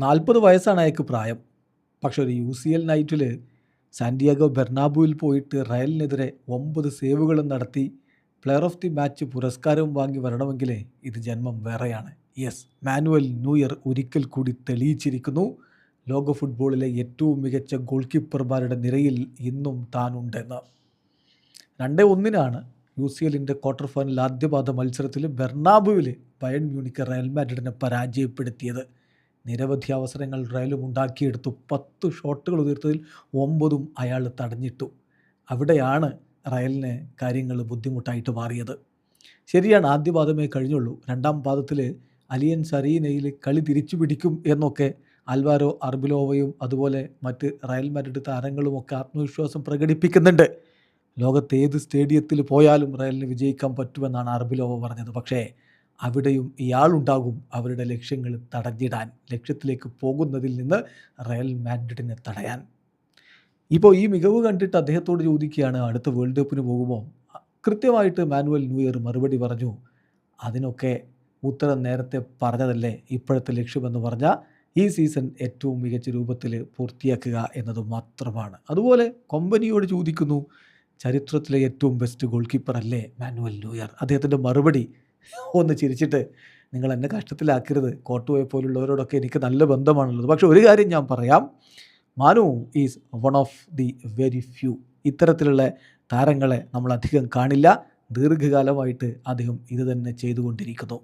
40 വയസ്സാണ് അയാൾക്ക് പ്രായം. പക്ഷെ ഒരു UCL നൈറ്റിൽ സാന്റിയാഗോ ബെർണാബുവിൽ പോയിട്ട് റയലിനെതിരെ 9 സേവുകളും നടത്തി പ്ലെയർ ഓഫ് ദി മാച്ച് പുരസ്കാരവും വാങ്ങി വരണമെങ്കിൽ ഇത് ജന്മം വേറെയാണ്. യെസ്, മാനുവൽ ന്യൂയർ ഒരിക്കൽ കൂടി തെളിയിച്ചിരിക്കുന്നു, ലോക ഫുട്ബോളിലെ ഏറ്റവും മികച്ച ഗോൾ കീപ്പർമാരുടെ നിരയിൽ ഇന്നും താനുണ്ടെന്ന്. 2-1 UCLൻ്റെ ക്വാർട്ടർ ഫൈനൽ ആദ്യപാദ മത്സരത്തിൽ ബെർണാബുവിൽ ബയൺ മ്യൂണിക്ക് റയൽ മാഡ്രിഡിനെ പരാജയപ്പെടുത്തിയത്. നിരവധി അവസരങ്ങൾ റയലും ഉണ്ടാക്കിയെടുത്തു. 10 ഷോട്ടുകൾ ഉതിർത്തതിൽ 9 അയാൾ തടഞ്ഞിട്ടു. അവിടെയാണ് റയലിന് കാര്യങ്ങൾ ബുദ്ധിമുട്ടായിട്ട് മാറിയത്. ശരിയാണ്, ആദ്യ പാദമേ കഴിഞ്ഞുള്ളൂ. രണ്ടാം പാദത്തിൽ അലിയൻസ് അരീനയിൽ കളി തിരിച്ചു പിടിക്കും എന്നൊക്കെ ആൽവാരോ അർബിലോവയും അതുപോലെ മറ്റ് റയൽ മാഡ്രിഡ് താരങ്ങളുമൊക്കെ ആത്മവിശ്വാസം പ്രകടിപ്പിക്കുന്നുണ്ട്. ലോകത്ത് ഏത് സ്റ്റേഡിയത്തിൽ പോയാലും റയലിന് വിജയിക്കാൻ പറ്റുമെന്നാണ് അർബിലോവ പറഞ്ഞത്. പക്ഷേ അവിടെയും ഇയാളുണ്ടാകും അവരുടെ ലക്ഷ്യങ്ങൾ തടഞ്ഞിടാൻ, ലക്ഷ്യത്തിലേക്ക് പോകുന്നതിൽ നിന്ന് റയൽ മാഡ്രിഡിനെ തടയാൻ. ഇപ്പോൾ ഈ മികവ് കണ്ടിട്ട് അദ്ദേഹത്തോട് ചോദിക്കുകയാണ്, അടുത്ത വേൾഡ് കപ്പിന് പോകുമ്പോൾ? കൃത്യമായിട്ട് മാനുവൽ ന്യൂയർ മറുപടി പറഞ്ഞു, അതിനൊക്കെ ഉത്തരം നേരത്തെ പറഞ്ഞതല്ലേ, ഇപ്പോഴത്തെ ലക്ഷ്യമെന്ന് പറഞ്ഞാൽ ഈ സീസൺ ഏറ്റവും മികച്ച രൂപത്തിൽ പൂർത്തിയാക്കുക എന്നത് മാത്രമാണ്. അതുപോലെ കമ്പനിയോട് ചോദിക്കുന്നു, ചരിത്രത്തിലെ ഏറ്റവും ബെസ്റ്റ് ഗോൾ കീപ്പർ അല്ലേ മാനുവൽ ന്യൂയർ? അദ്ദേഹത്തിൻ്റെ മറുപടി ഒന്ന് ചിരിച്ചിട്ട്, നിങ്ങൾ എന്നെ കഷ്ടത്തിലാക്കരുത്, കോർട്ടുവയെ പോലുള്ളവരോടൊക്കെ എനിക്ക് നല്ല ബന്ധമാണുള്ളത്. പക്ഷേ ഒരു കാര്യം ഞാൻ പറയാം, Manu is one of the very few. ഇത്തരത്തിലുള്ള താരങ്ങളെ നമ്മൾ അധികം കാണില്ല. ദീർഘകാലമായിട്ട് അദ്ദേഹം ഇത് തന്നെ ചെയ്തുകൊണ്ടിരിക്കുന്നു.